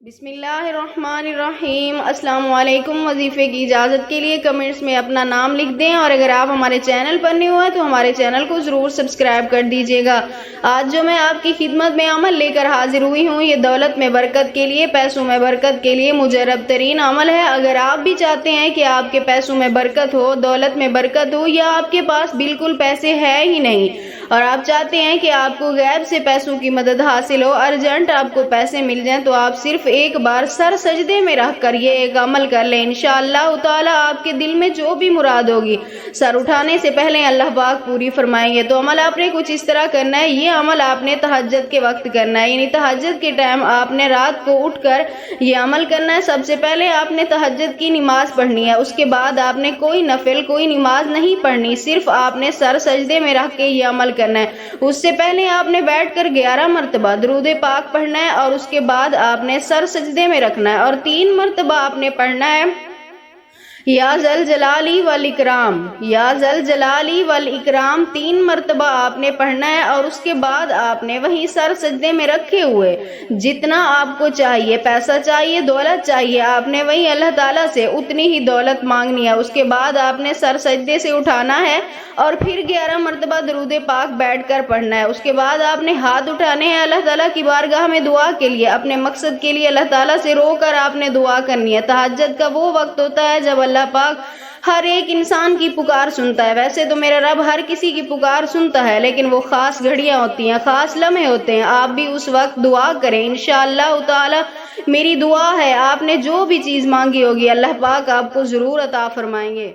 بسم اللہ الرحمن الرحیم۔ السلام علیکم۔ وظیفے کی اجازت کے لیے کمنٹس میں اپنا نام لکھ دیں، اور اگر آپ ہمارے چینل پر نہیں ہوئے تو ہمارے چینل کو ضرور سبسکرائب کر دیجیے گا۔ آج جو میں آپ کی خدمت میں عمل لے کر حاضر ہوئی ہوں، یہ دولت میں برکت کے لیے، پیسوں میں برکت کے لیے مجرب ترین عمل ہے۔ اگر آپ بھی چاہتے ہیں کہ آپ کے پیسوں میں برکت ہو، دولت میں برکت ہو، یا آپ کے پاس بالکل پیسے ہے ہی نہیں اور آپ چاہتے ہیں کہ آپ کو غیب سے پیسوں کی مدد حاصل ہو، ارجنٹ آپ کو پیسے مل جائیں، تو آپ صرف ایک بار سر سجدے میں رکھ کر یہ ایک عمل کر لیں۔ انشاءاللہ تعالی آپ کے دل میں جو بھی مراد ہوگی، سر اٹھانے سے پہلے اللہ پاک پوری فرمائیں گے۔ تو عمل آپ نے کچھ اس طرح کرنا ہے۔ یہ عمل آپ نے تہجد کے وقت کرنا ہے، یعنی تہجد کے ٹائم آپ نے رات کو اٹھ کر یہ عمل کرنا ہے۔ سب سے پہلے آپ نے تہجد کی نماز پڑھنی ہے، اس کے بعد آپ نے کوئی نفل، کوئی نماز نہیں پڑھنی، صرف آپ نے سر سجدے میں رکھ کے یہ عمل کرنا ہے۔ اس سے پہلے آپ نے بیٹھ کر 11 مرتبہ درود پاک پڑھنا ہے، اور اس کے بعد آپ نے سر سجدے میں رکھنا ہے، اور 3 مرتبہ آپ نے پڑھنا ہے یا ذل جلالی والاکرام، یا ذل جلالی والاکرام 3 مرتبہ آپ نے پڑھنا ہے، اور اس کے بعد آپ نے وہیں سر سجدے میں رکھے ہوئے جتنا آپ کو چاہیے، پیسہ چاہیے، دولت چاہیے، آپ نے وہیں اللہ تعالیٰ سے اتنی ہی دولت مانگنی ہے۔ اس کے بعد آپ نے سر سجدے سے اٹھانا ہے اور پھر 11 مرتبہ درود پاک بیٹھ کر پڑھنا ہے۔ اس کے بعد آپ نے ہاتھ اٹھانے ہیں اللہ تعالیٰ کی بارگاہ میں دعا کے لیے، اپنے مقصد کے لیے اللہ تعالیٰ سے رو کر آپ نے دعا کرنی ہے۔ تہجد کا وہ وقت ہوتا ہے جب اللہ پاک ہر ایک انسان کی پکار سنتا ہے۔ ویسے تو میرا رب ہر کسی کی پکار سنتا ہے، لیکن وہ خاص گھڑیاں ہوتی ہیں، خاص لمحے ہوتے ہیں۔ آپ بھی اس وقت دعا کریں۔ انشاءاللہ تعالی میری دعا ہے آپ نے جو بھی چیز مانگی ہوگی اللہ پاک آپ کو ضرور عطا فرمائیں گے۔